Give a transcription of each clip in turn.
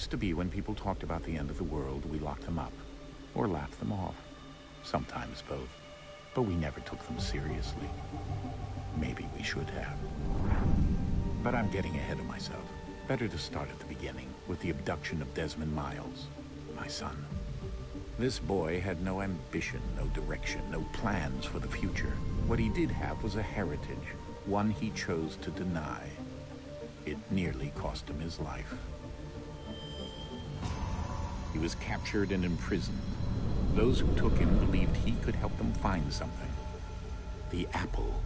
Used to be when people talked about the end of the world, we locked them up. Or laughed them off. Sometimes both. But we never took them seriously. Maybe we should have. But I'm getting ahead of myself. Better to start at the beginning, with the abduction of Desmond Miles, my son. This boy had no ambition, no direction, no plans for the future. What he did have was a heritage, one he chose to deny. It nearly cost him his life. He was captured and imprisoned. Those who took him believed he could help them find something. The apple.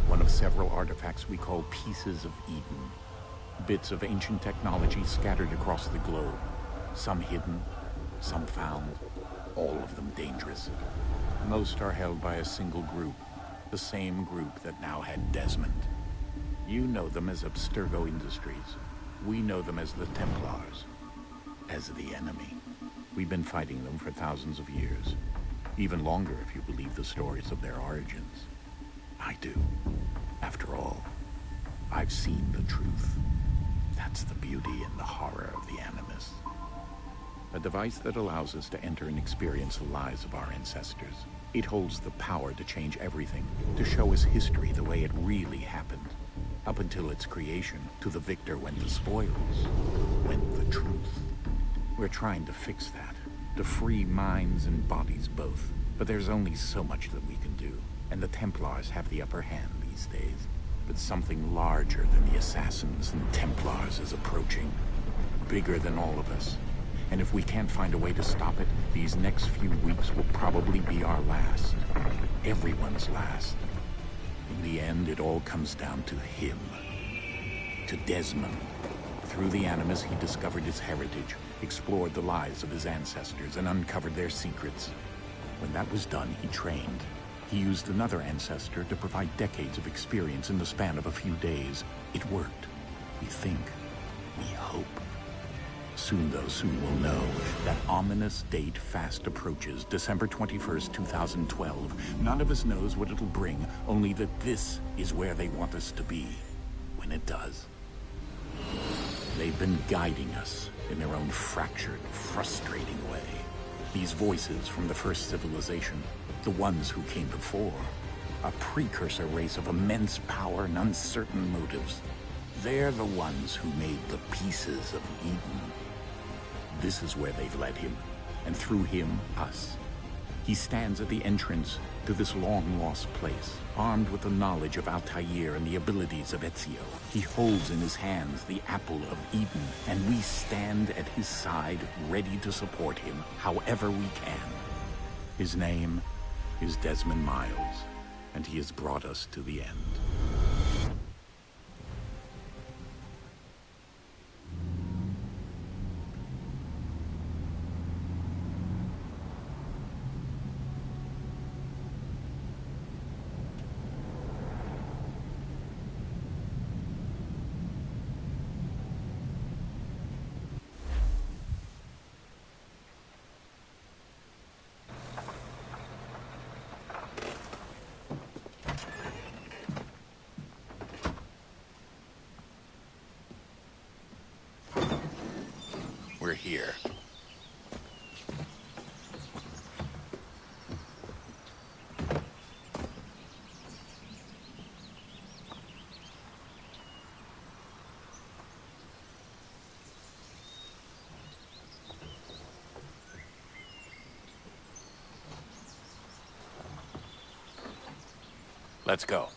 One of several artifacts we call pieces of Eden. Bits of ancient technology scattered across the globe. Some hidden, some found, all of them dangerous. Most are held by a single group, the same group that now had Desmond. You know them as Abstergo Industries. We know them as the Templars, as the enemy. We've been fighting them for thousands of years, even longer if you believe the stories of their origins. I do. After all, I've seen the truth. That's the beauty and the horror of the Animus. A device that allows us to enter and experience the lives of our ancestors. It holds the power to change everything, to show us history the way it really happened. Up until its creation, to the victor went the spoils, went the truth. We're trying to fix that, to free minds and bodies both. But there's only so much that we can do, and the Templars have the upper hand these days. But something larger than the Assassins and Templars is approaching, bigger than all of us. And if we can't find a way to stop it, these next few weeks will probably be our last. Everyone's last. In the end, it all comes down to him. To Desmond. Through the Animus, he discovered his heritage, explored the lives of his ancestors, and uncovered their secrets. When that was done, he trained. He used another ancestor to provide decades of experience in the span of a few days. It worked. We think. We hope. Soon, though, soon we'll know. That ominous date fast approaches, December 21st, 2012. None of us knows what it'll bring, only that this is where they want us to be, when it does. They've been guiding us in their own fractured, frustrating way. These voices from the first civilization, the ones who came before, a precursor race of immense power and uncertain motives. They're the ones who made the pieces of Eden. This is where they've led him, and through him, us. He stands at the entrance to this long-lost place, armed with the knowledge of Altair and the abilities of Ezio. He holds in his hands the apple of Eden, and we stand at his side, ready to support him however we can. His name is Desmond Miles, and he has brought us to the end. We're here. Let's go.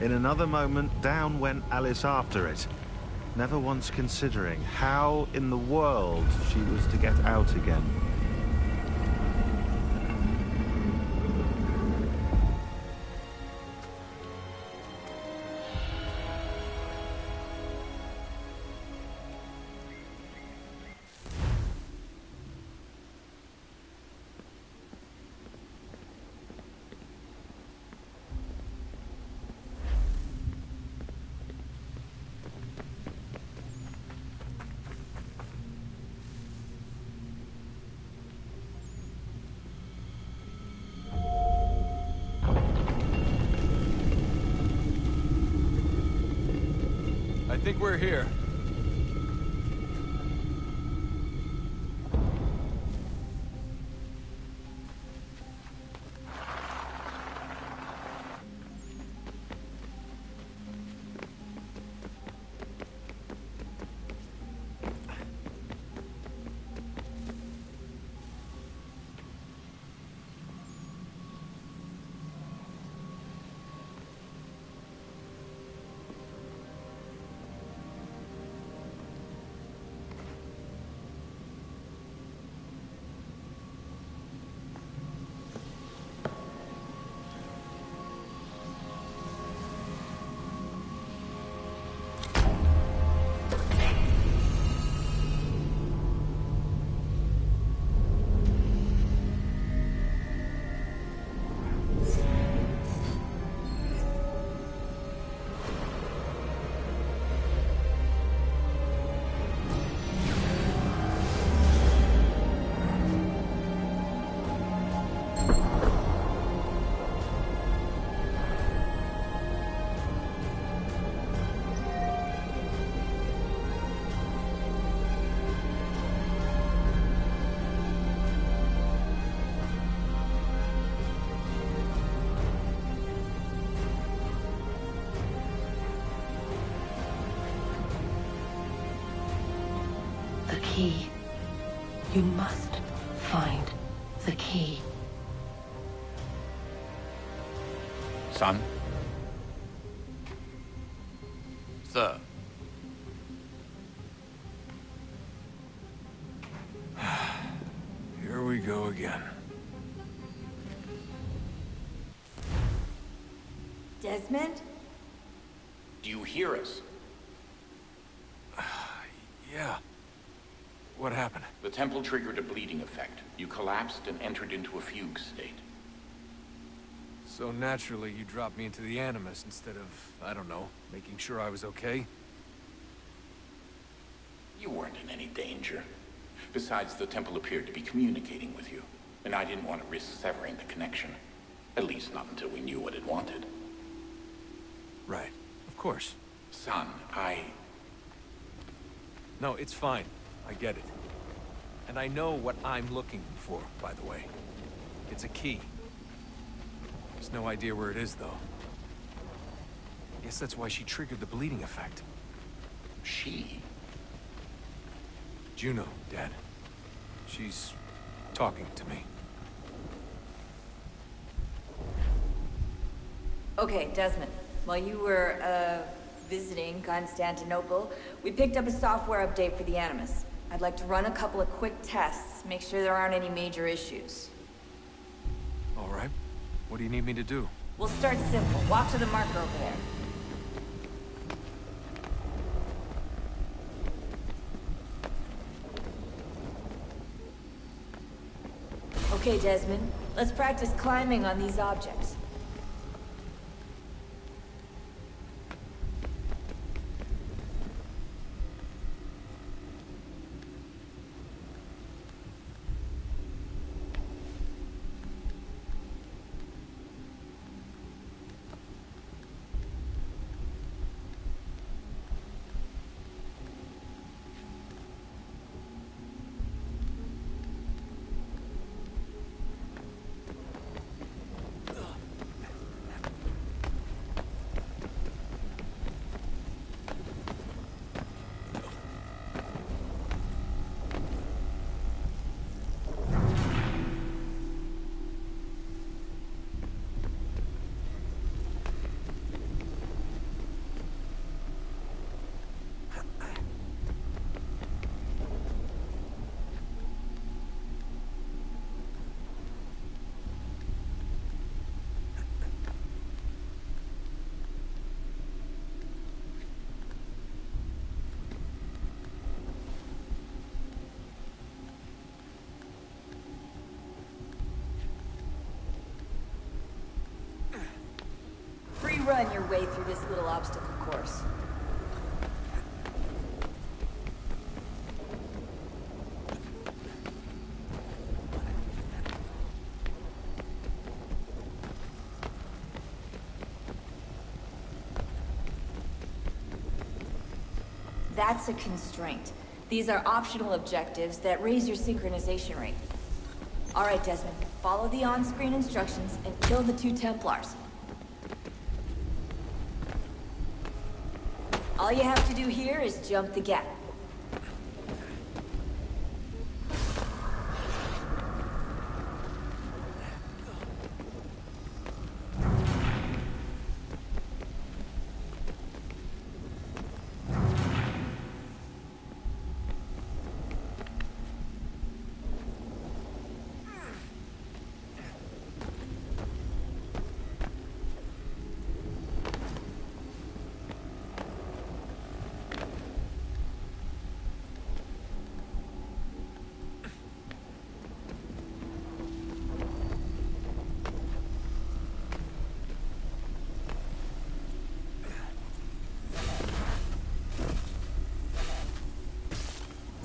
In another moment, down went Alice after it, never once considering how in the world she was to get out again. I think we're here. The key. You must find the key. Son? Sir. Here we go again. Desmond? Do you hear us? Yeah. What happened? The temple triggered a bleeding effect. You collapsed and entered into a fugue state. So naturally, you dropped me into the Animus instead of, I don't know, making sure I was okay? You weren't in any danger. Besides, the temple appeared to be communicating with you, and I didn't want to risk severing the connection. At least not until we knew what it wanted. Right. Of course. Son, No, it's fine. I get it. And I know what I'm looking for, by the way. It's a key. There's no idea where it is, though. Guess that's why she triggered the bleeding effect. She? Juno, Dad. She's talking to me. Okay, Desmond. While you were, visiting Constantinople, we picked up a software update for the Animus. I'd like to run a couple of quick tests, make sure there aren't any major issues. All right. What do you need me to do? We'll start simple. Walk to the marker over there. Okay, Desmond. Let's practice climbing on these objects. run your way through this little obstacle course. That's a constraint. These are optional objectives that raise your synchronization rate. All right, Desmond, follow the on-screen instructions and kill the 2 Templars. All you have to do here is jump the gap.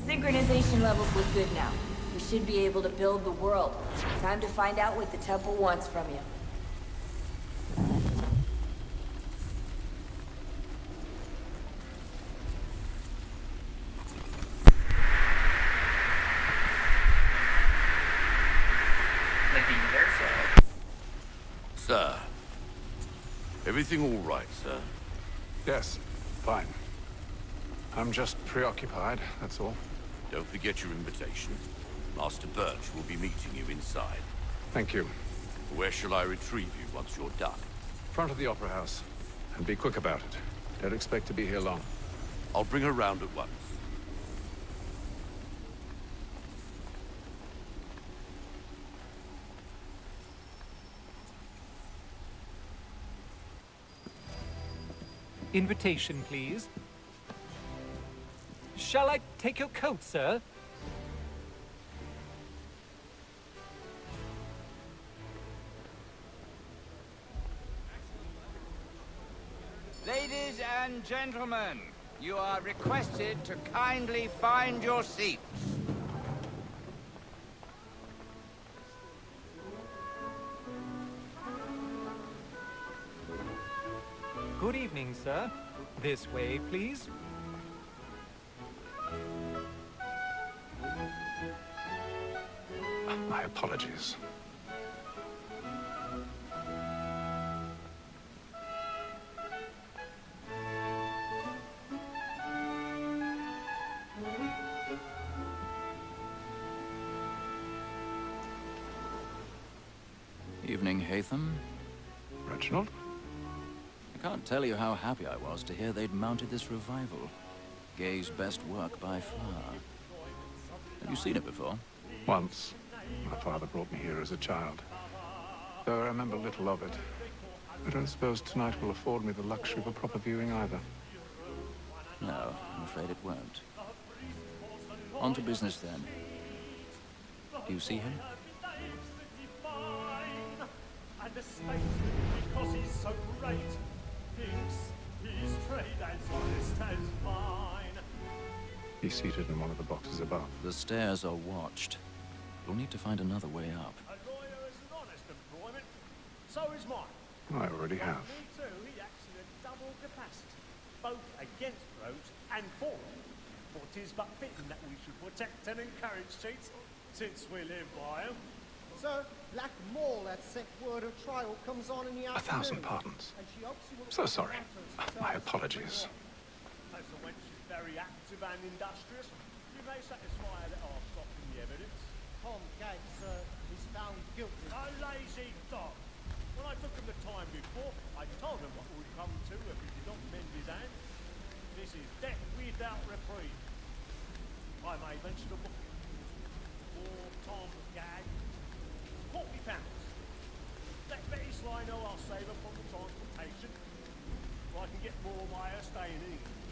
Synchronization levels look good now. We should be able to build the world. Time to find out what the temple wants from you. Sir. Everything all right, sir? Yes, fine. I'm just preoccupied, that's all. Don't forget your invitation. Master Birch will be meeting you inside. Thank you. Where shall I retrieve you once you're done? Front of the Opera House. And be quick about it. Don't expect to be here long. I'll bring her round at once. Invitation, please. Shall I take your coat, sir? Ladies and gentlemen, you are requested to kindly find your seats. Good evening, sir. This way, please. My apologies. Evening, Hatham. Reginald? I can't tell you how happy I was to hear they'd mounted this revival. Gay's best work by far. Have you seen it before? Once. My father brought me here as a child. Though I remember little of it. I don't suppose tonight will afford me the luxury of a proper viewing either. No, I'm afraid it won't. On to business then. Do you see him? And the statesman, because he's so great, thinks his trade as honest as mine. He's seated in one of the boxes above. The stairs are watched. You'll need to find another way up. A lawyer is an honest employment, so is mine. I already have. Me too, he acts in a double capacity, both against roads and for them. For 'tis but fitting that we should protect and encourage cheats, since we live by 'em. Sir, Black Mall, that sick word of trial comes on in the afternoon. 1,000 pardons. And she hopes you will So sorry. My apologies. As the wench is very active and industrious, you may satisfy her that I'll soften the evidence. Tom Gates, sir, is found guilty. A lazy dog. When I took him the time before, I told him what would come to if he did not mend his hand. This is death without reprieve. I may mention a book. For Tom Gag, £40. Let Betty Sly know I'll save her from the transportation, so I can get more by her staying in England.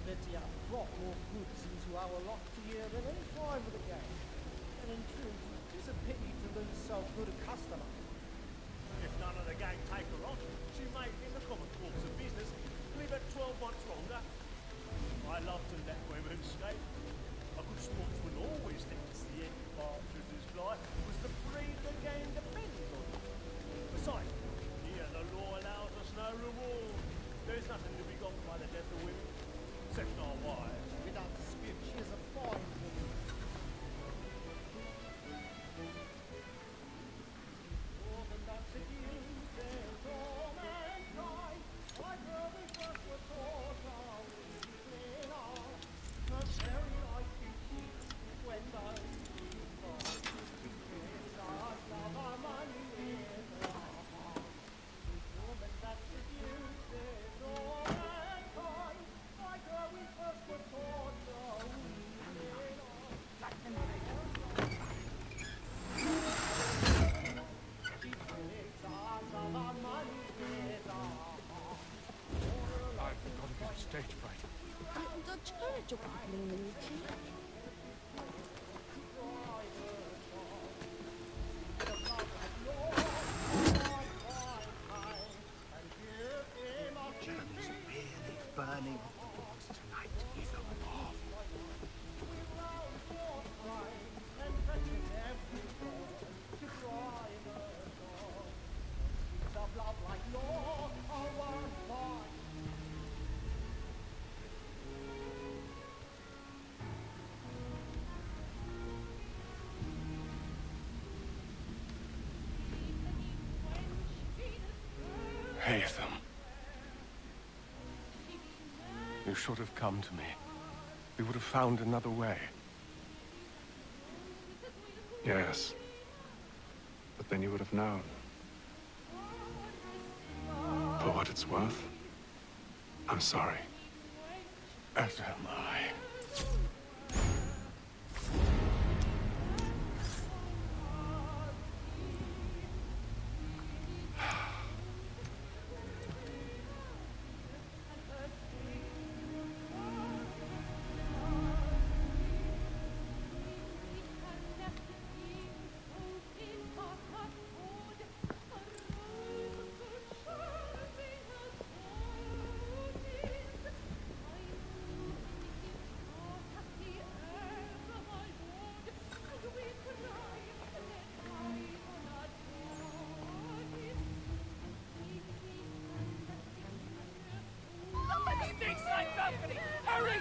Betty have brought more goods into our lot here than any crime of the game. And in truth, it's a pity to lose so good a customer. If none of the gang take her on, she may in the common Germany's really burning at the boards tonight. You know what? Haytham. You should have come to me. We would have found another way. Yes. But then you would have known. For what it's worth, I'm sorry. As am I. Hurry!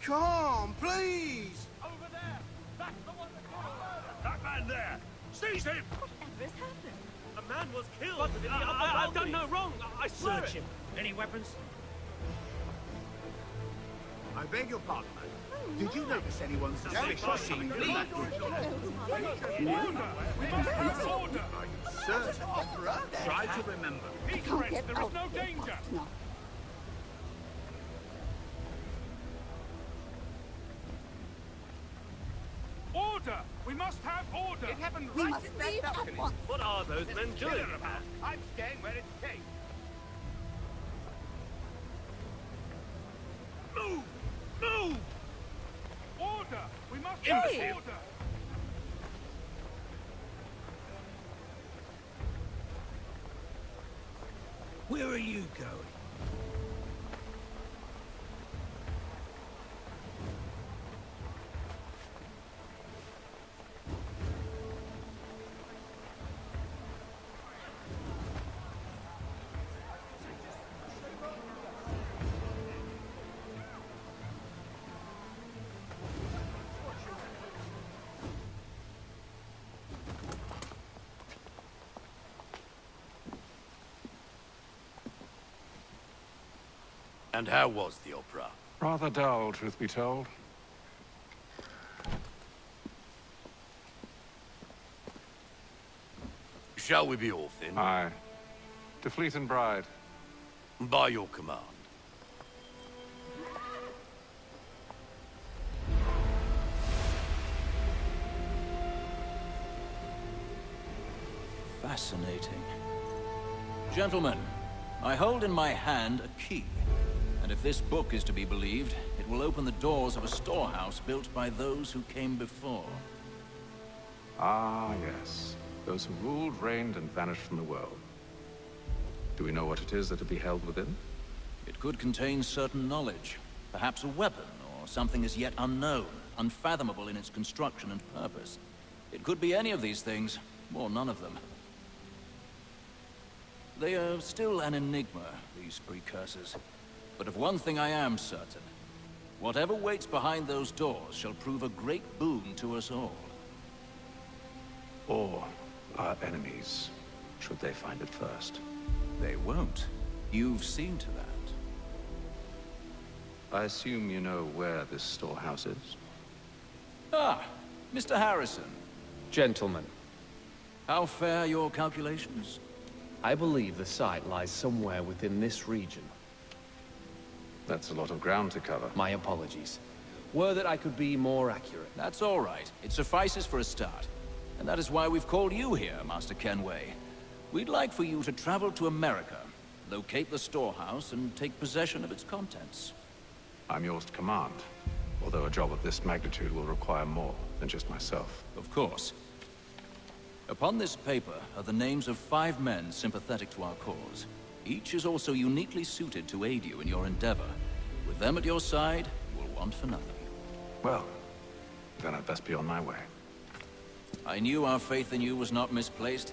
Come on, please! Over there! That's the one that caught a murder! That man there! Seize him! Whatever has happened? A man was killed. I've done no wrong. I swear Search him. Any weapons? I beg your pardon, madam. Did you notice anyone suspicious coming from that direction? Order! We must have order! Sir, try to remember. Egress, there is no danger! Order! We must have order! It happened right at that balcony. What are those men doing? I'm staying where it's safe. Move! Move! Order! We must Imbecile. have order! Where are you going? And how was the opera? Rather dull, truth be told. Shall we be off then? Aye. To Fleet and Bride. By your command. Fascinating. Gentlemen, I hold in my hand a key. And if this book is to be believed, it will open the doors of a storehouse built by those who came before. Ah, yes. Those who ruled, reigned, and vanished from the world. Do we know what it is that will be held within? It could contain certain knowledge. Perhaps a weapon, or something as yet unknown, unfathomable in its construction and purpose. It could be any of these things, or none of them. They are still an enigma, these precursors. But of one thing I am certain. Whatever waits behind those doors shall prove a great boon to us all. Or our enemies, should they find it first. They won't. You've seen to that. I assume you know where this storehouse is? Ah, Mr. Harrison. Gentlemen, How fare your calculations? I believe the site lies somewhere within this region. That's a lot of ground to cover. My apologies. Were that I could be more accurate. That's all right. It suffices for a start. And that is why we've called you here, Master Kenway. We'd like for you to travel to America, locate the storehouse, and take possession of its contents. I'm yours to command. Although a job of this magnitude will require more than just myself. Of course. Upon this paper are the names of 5 men sympathetic to our cause. Each is also uniquely suited to aid you in your endeavor. With them at your side, you will want for nothing. Well, then I'd best be on my way. I knew our faith in you was not misplaced.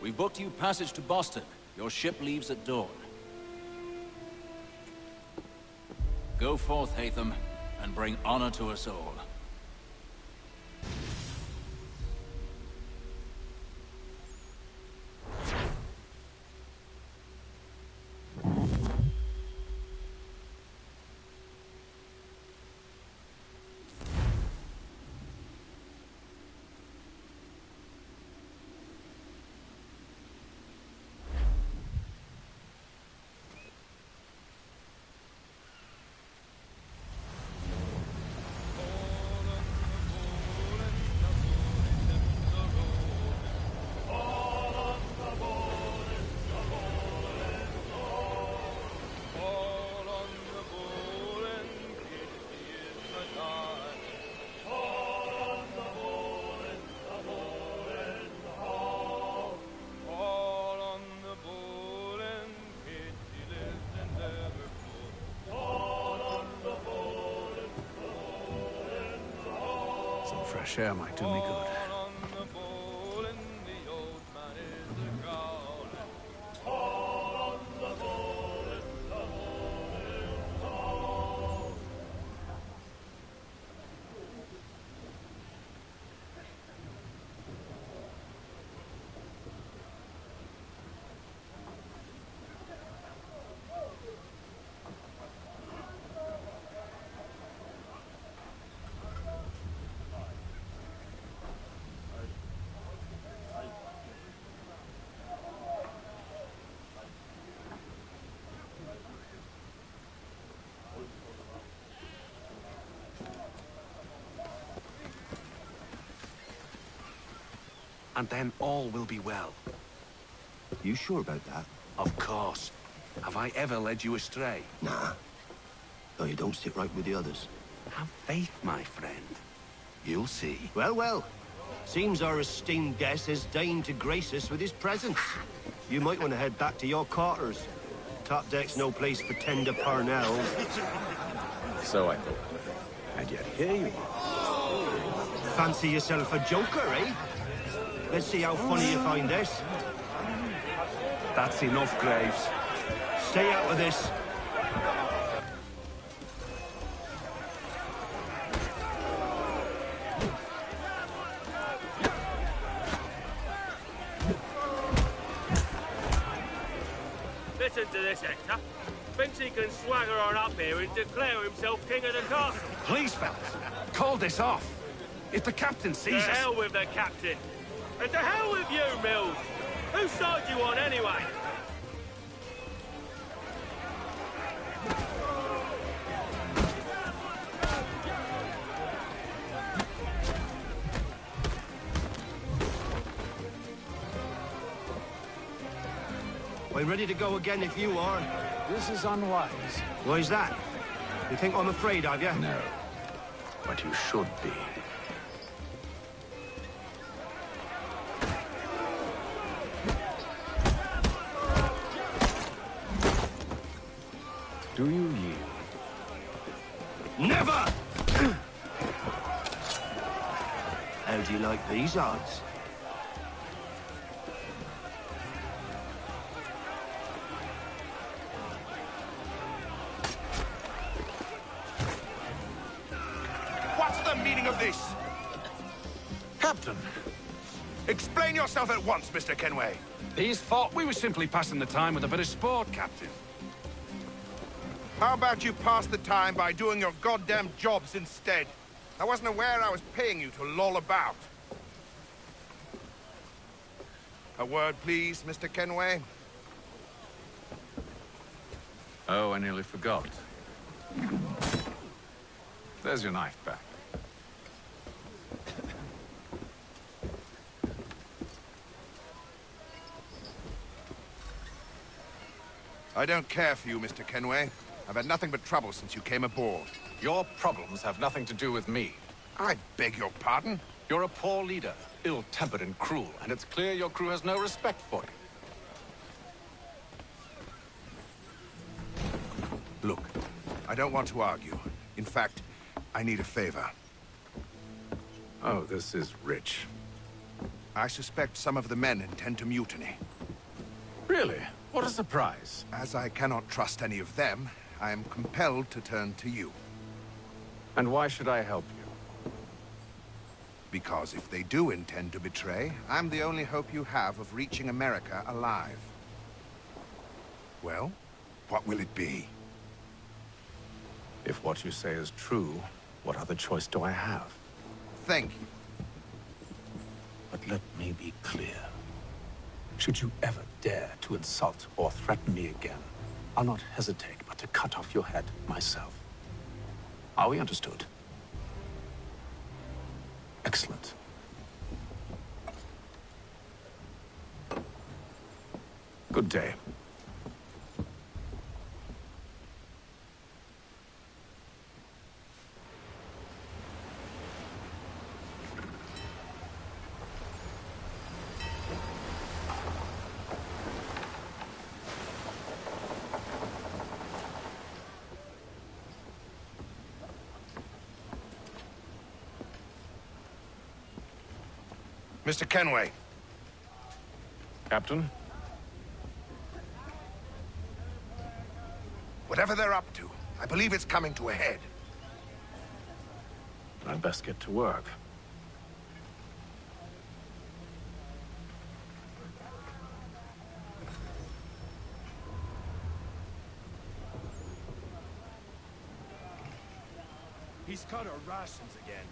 We booked you passage to Boston. Your ship leaves at dawn. Go forth, Hatham, and bring honor to us all. Fresh air might do me good. And then all will be well. You sure about that? Of course. Have I ever led you astray? Nah. Though you don't sit right with the others. Have faith, my friend. You'll see. Well, well. Seems our esteemed guest has deigned to grace us with his presence. You might want to head back to your quarters. Top deck's no place for tender parnells. So I thought. And yet here you are. Fancy yourself a joker, eh? Let's see how funny you find this. That's enough, Graves. Stay out of this. Listen to this, Hector. Thinks he can swagger on up here and declare himself king of the castle. Please, fellas, call this off. If the captain sees us... To hell with the captain. And to hell with you, Mills! Whose side you on, anyway? We're ready to go again if you are. This is unwise. Why's that? You think I'm afraid of you? No. But you should be. Do you yield? Never! How do you like these odds? What's the meaning of this? Captain! Explain yourself at once, Mr. Kenway. These thought we were simply passing the time with a bit of sport, Captain. How about you pass the time by doing your goddamn jobs instead? I wasn't aware I was paying you to loll about. A word, please, Mr. Kenway. Oh, I nearly forgot. There's your knife back. I don't care for you, Mr. Kenway. I've had nothing but trouble since you came aboard. Your problems have nothing to do with me. I beg your pardon? You're a poor leader, ill-tempered and cruel, and it's clear your crew has no respect for you. Look, I don't want to argue. In fact, I need a favor. Oh, this is rich. I suspect some of the men intend to mutiny. Really? What a surprise. As I cannot trust any of them, I am compelled to turn to you. And why should I help you? Because if they do intend to betray, I'm the only hope you have of reaching America alive. Well, what will it be? If what you say is true, what other choice do I have? Thank you. But let me be clear. Should you ever dare to insult or threaten me again, I'll not hesitate but to cut off your head myself. Are we understood? Excellent. Good day. Mr. Kenway. Captain? Whatever they're up to, I believe it's coming to a head. I'd best get to work. He's cut our rations again.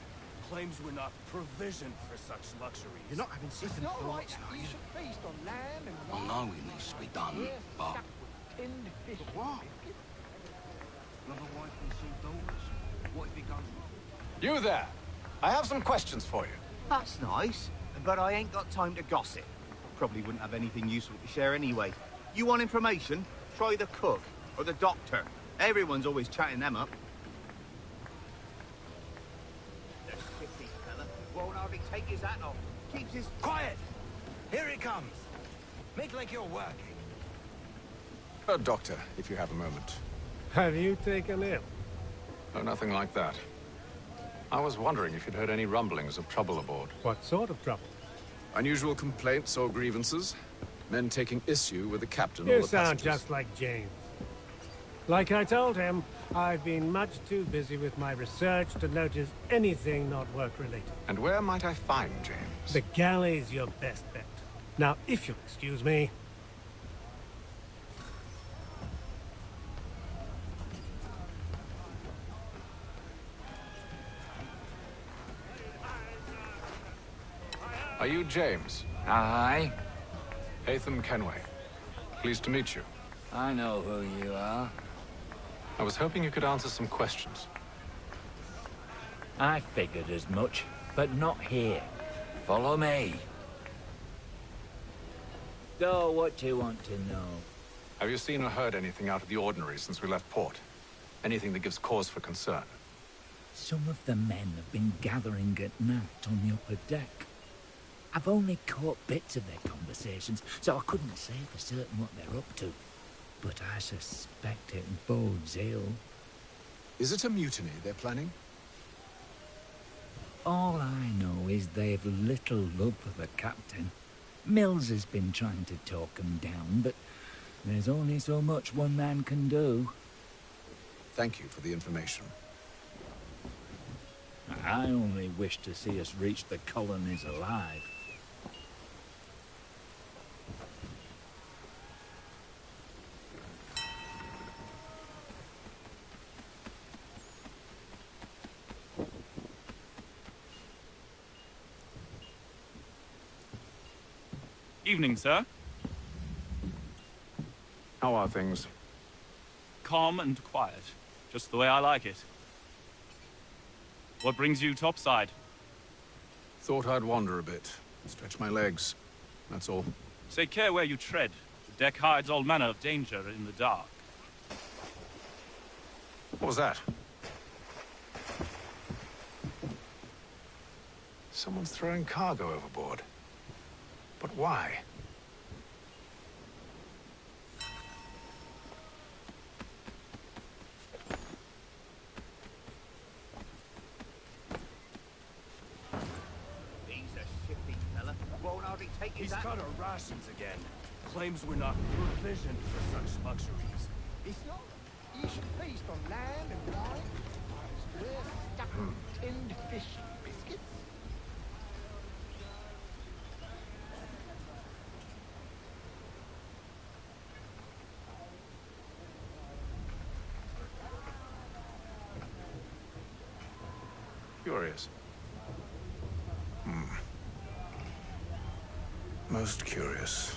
Claims we're not provisioned for such luxuries. You're not having second Not like thoughts, you are you? should feast on lamb and I know it needs to be done, but... tinned fish. What? Another wife and 2 daughters? What if he goes wrong? You there! I have some questions for you. That's nice, but I ain't got time to gossip. Probably wouldn't have anything useful to share anyway. You want information? Try the cook or the doctor. Everyone's always chatting them up. The shifty fella won't hardly take his hat off. Keeps his... Quiet! Here he comes. Make like you're working. Doctor, if you have a moment. Have you taken ill? No, nothing like that. I was wondering if you'd heard any rumblings of trouble aboard. What sort of trouble? Unusual complaints or grievances? Men taking issue with the captain or You the sound passengers? just like James. Like I told him, I've been much too busy with my research to notice anything not work-related. And where might I find James? The galley's your best bet. Now, if you'll excuse me... Are you James? Aye. Hatham Kenway. Pleased to meet you. I know who you are. I was hoping you could answer some questions. I figured as much, but not here. Follow me. So, what do you want to know? Have you seen or heard anything out of the ordinary since we left port? Anything that gives cause for concern? Some of the men have been gathering at night on the upper deck. I've only caught bits of their conversations, so I couldn't say for certain what they're up to. But I suspect it bodes ill. Is it a mutiny they're planning? All I know is they've little love for the captain. Mills has been trying to talk 'em down, but there's only so much one man can do. Thank you for the information. I only wish to see us reach the colonies alive. Evening, sir. How are things? Calm and quiet. Just the way I like it. What brings you topside? Thought I'd wander a bit. Stretch my legs. That's all. Take care where you tread. The deck hides all manner of danger in the dark. What was that? Someone's throwing cargo overboard. But why? He's a shifty fella. Won't hardly take his He's cut our rations again. Claims we're not provisioned for such luxuries. It's not. You should feast on lamb and wine. We're stuck on tinned fish and biscuits. Curious. Most curious.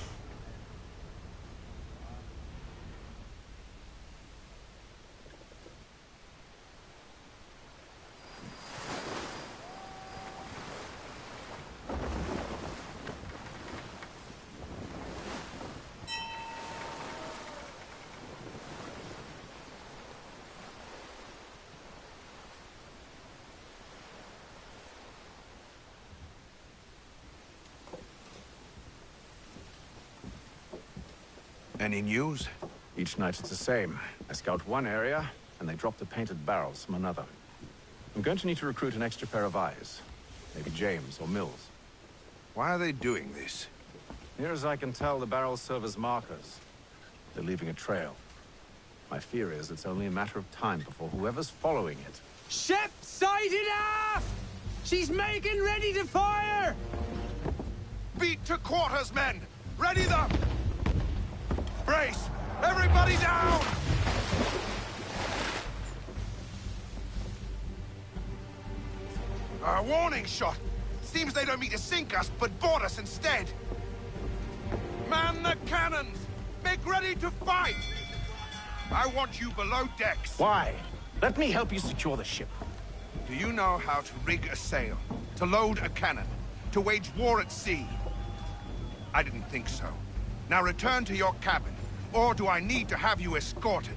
Any news? Each night it's the same. I scout one area, and they drop the painted barrels from another. I'm going to need to recruit an extra pair of eyes. Maybe James or Mills. Why are they doing this? Near as I can tell, the barrels serve as markers. They're leaving a trail. My fear is it's only a matter of time before whoever's following it. Ship sighted aft! She's making ready to fire! Beat to quarters, men! Ready them! Brace! Everybody down! A warning shot! Seems they don't mean to sink us, but board us instead! Man the cannons! Make ready to fight! I want you below decks. Why? Let me help you secure the ship. Do you know how to rig a sail? To load a cannon? To wage war at sea? I didn't think so. Now return to your cabin, or do I need to have you escorted?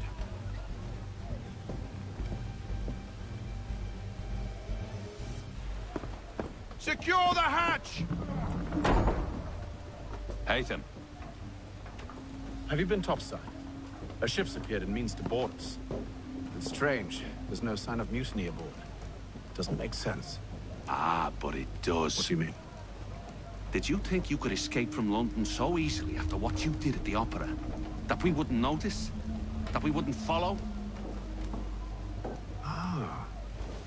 Secure the hatch! Haytham. Have you been topside? A ship's appeared and means to board us. It's strange. There's no sign of mutiny aboard. Doesn't make sense. Ah, but it does. What do you mean? Did you think you could escape from London so easily after what you did at the opera? That we wouldn't notice? That we wouldn't follow? Ah.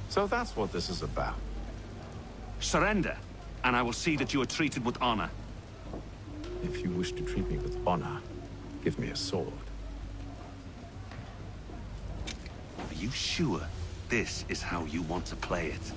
So that's what this is about. Surrender, and I will see that you are treated with honor. If you wish to treat me with honor, give me a sword. Are you sure this is how you want to play it?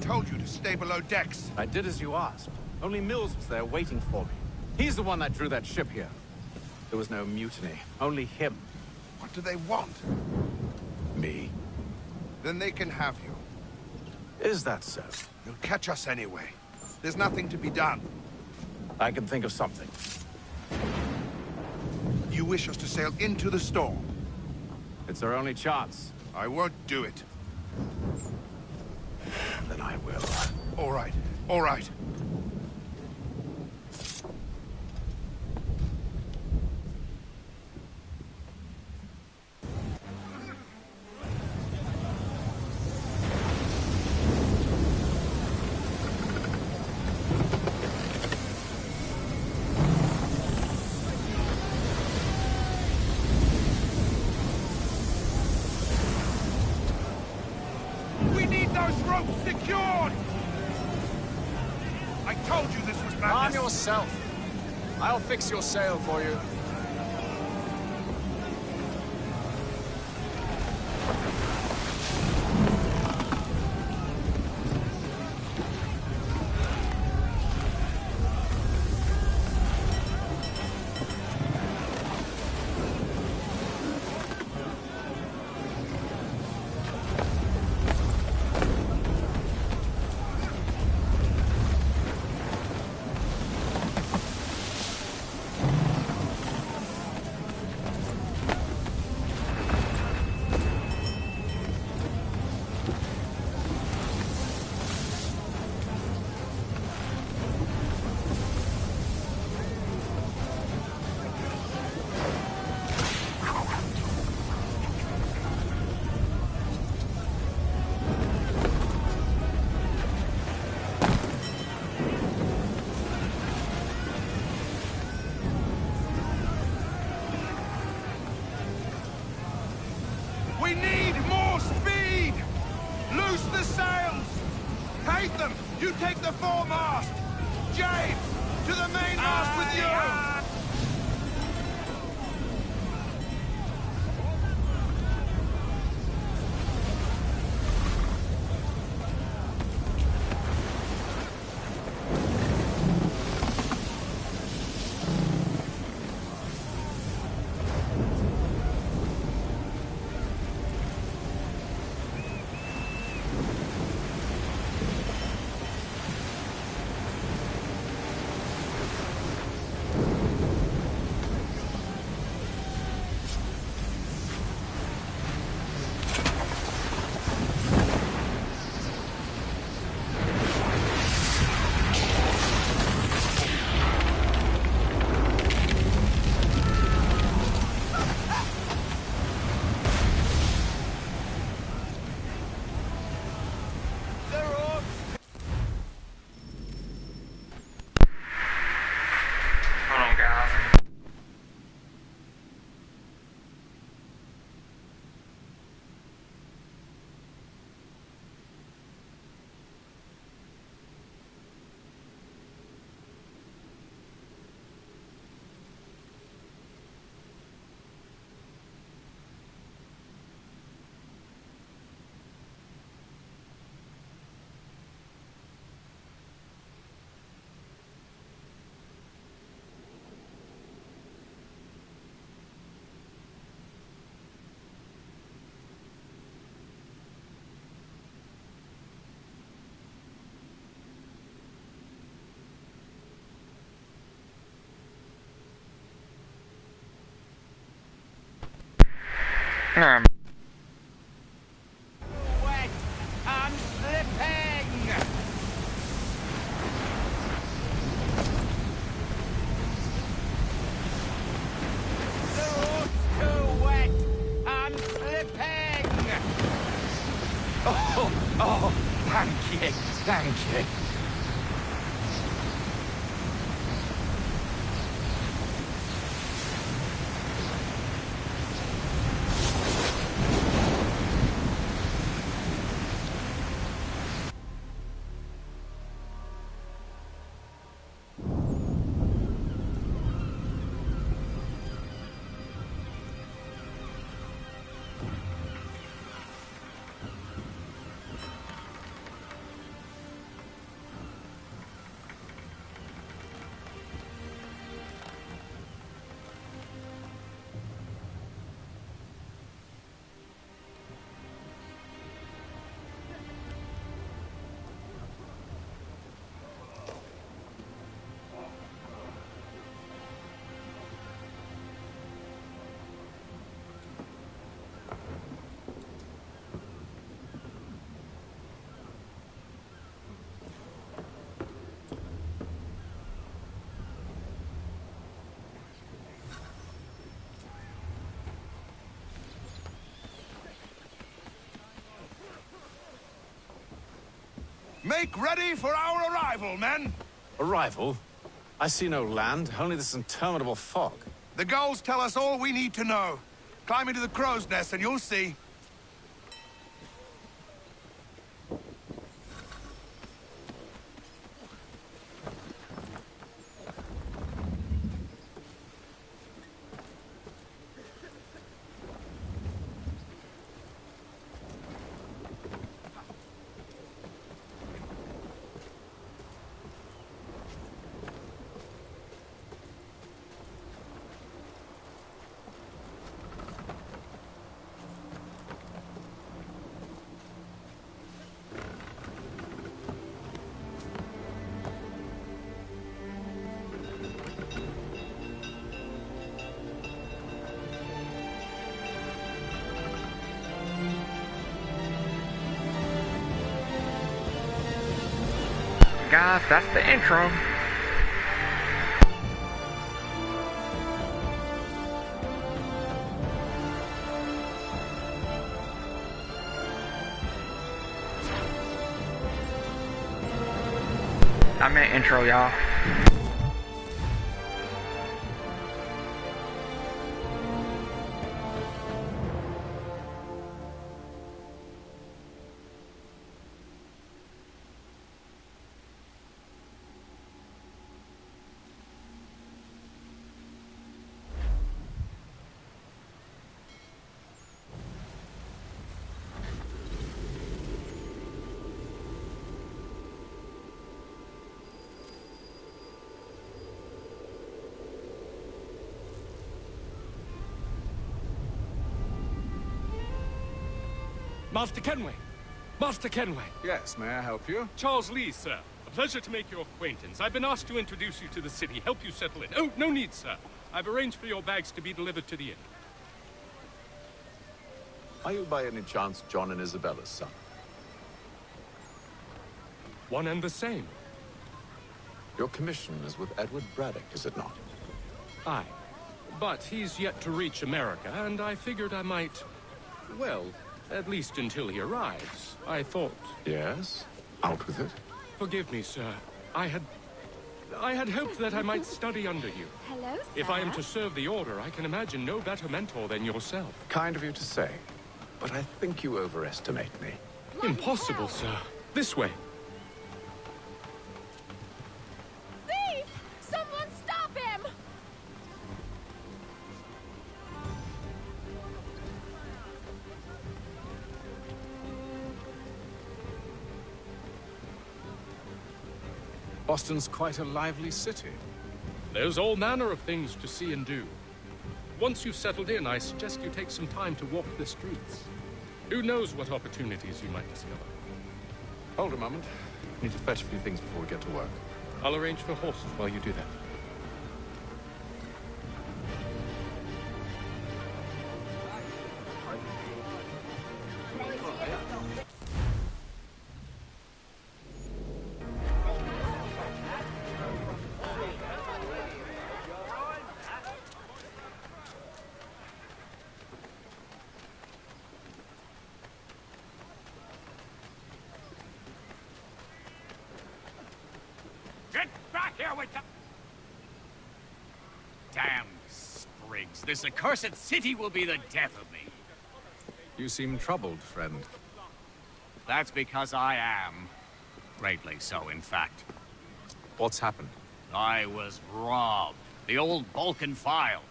Told you to stay below decks. I did as you asked. Only Mills was there waiting for me. He's the one that drew that ship here. There was no mutiny, only him. What do they want? Me. Then they can have you. Is that so? You'll catch us anyway. There's nothing to be done. I can think of something. You wish us to sail into the storm? It's our only chance. I won't do it. Then I will. All right, all right. We need those ropes secured! I told you this was madness. Arm yourself. I'll fix your sail for you. We need more speed! Loose the sails! Haytham, you take the foremast! James, to the mainmast with you! Wet and slipping! The road's too wet and slipping! Oh, thank you, thank you. Make ready for our arrival, men! Arrival? I see no land, only this interminable fog. The gulls tell us all we need to know. Climb into the crow's nest and you'll see. Guys, that's the intro. I meant intro, y'all. Master Kenway! Master Kenway! Yes, may I help you? Charles Lee, sir. A pleasure to make your acquaintance. I've been asked to introduce you to the city, help you settle in. Oh, no need, sir. I've arranged for your bags to be delivered to the inn. Are you by any chance John and Isabella's son? One and the same. Your commission is with Edward Braddock, is it not? Aye. But he's yet to reach America, and I figured I might... well, at least until he arrives. I thought... Yes? Out with it. Forgive me, sir. I had hoped that I might study under you. Hello, sir. If I am to serve the Order, I can imagine no better mentor than yourself. Kind of you to say, but I think you overestimate me. Impossible, sir. This way. Thief! Someone stop him! Boston's quite a lively city. There's all manner of things to see and do. Once you've settled in, I suggest you take some time to walk the streets. Who knows what opportunities you might discover. Hold a moment. Need to fetch a few things before we get to work. I'll arrange for horses while you do that. Damn sprigs. This accursed city will be the death of me. You seem troubled, friend. That's because I am. Greatly so, in fact. What's happened? I was robbed. The old Balkan file.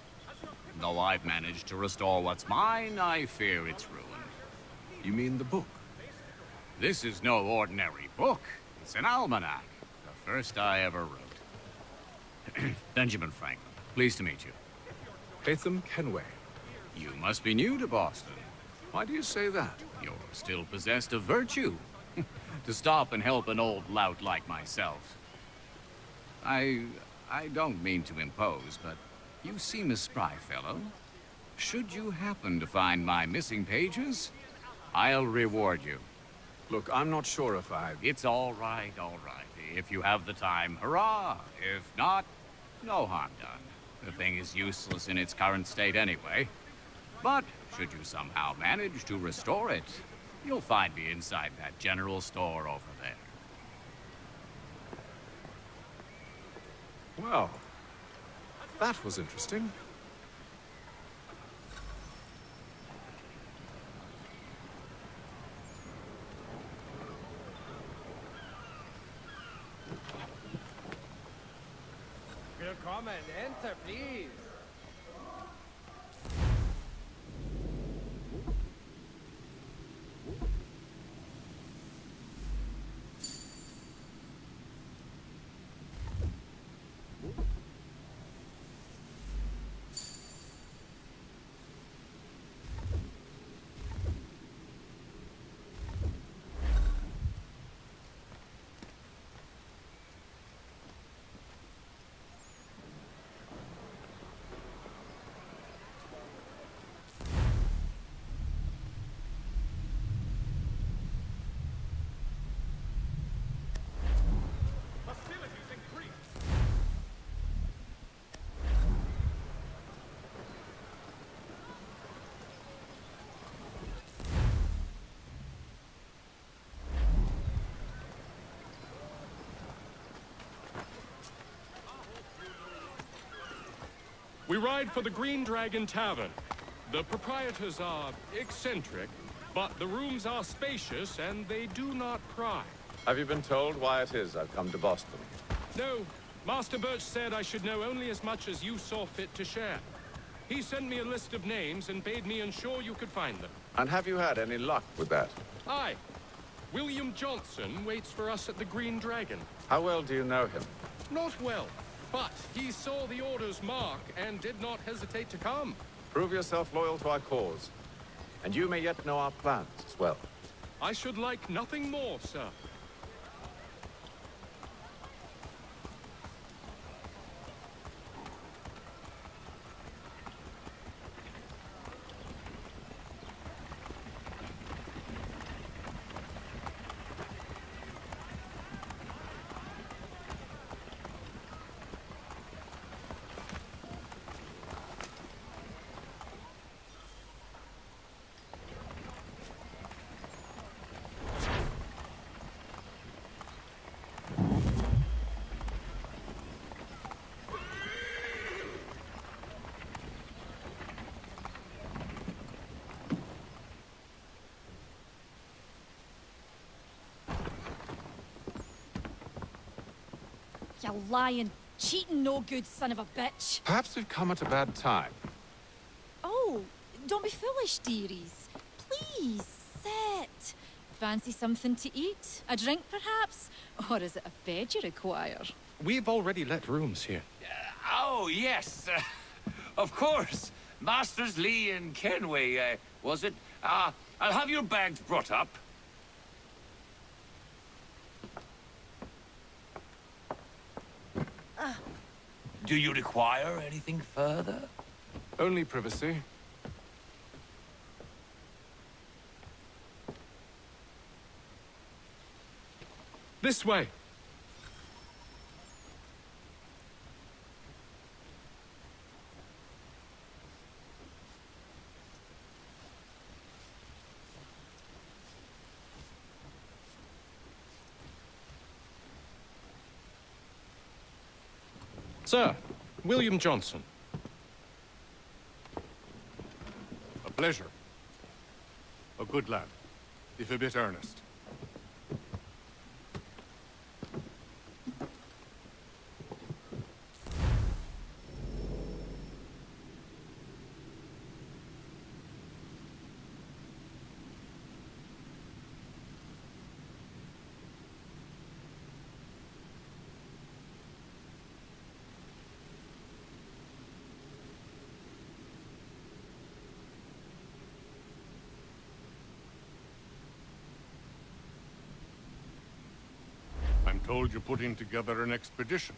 Though I've managed to restore what's mine, I fear it's ruined. You mean the book? This is no ordinary book. It's an almanac. The first I ever wrote. Benjamin Franklin. Pleased to meet you. Latham Kenway. You must be new to Boston. Why do you say that? You're still possessed of virtue. To stop and help an old lout like myself. I don't mean to impose, but you seem a spry fellow. Should you happen to find my missing pages, I'll reward you. Look, I'm not sure if It's all right, all right. If you have the time, hurrah! If not, no harm done. The thing is useless in its current state anyway. But should you somehow manage to restore it, you'll find me inside that general store over there. Well, that was interesting. Willkommen, enter, please. We ride for the Green Dragon Tavern. The proprietors are eccentric, but the rooms are spacious and they do not pry. Have you been told why it is I've come to Boston? No, Master Birch said I should know only as much as you saw fit to share. He sent me a list of names and bade me ensure you could find them. And have you had any luck with that? Aye. William Johnson waits for us at the Green Dragon. How well do you know him? Not well, but he saw the order's mark and did not hesitate to come. Prove yourself loyal to our cause, and you may yet know our plans as well. I should like nothing more, sir. You lying, cheating, no good son of a bitch. Perhaps we've come at a bad time. Oh, don't be foolish, dearies. Please, sit. Fancy something to eat? A drink, perhaps? Or is it a bed you require? We've already let rooms here. Oh, yes. Of course. Masters Lee and Kenway, was it? I'll have your bags brought up. Do you require anything further? Only privacy. This way. Sir, William Johnson. A pleasure. A good lad, if a bit earnest. I'm told you're putting together an expedition.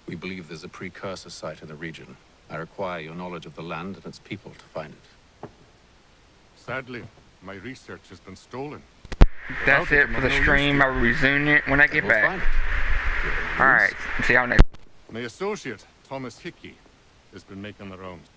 We believe there's a precursor site in the region. I require your knowledge of the land and its people to find it. Sadly, my research has been stolen. That's it for the stream. I'll resume it when I get back. Alright, see y'all next. My associate, Thomas Hickey, has been making the rounds.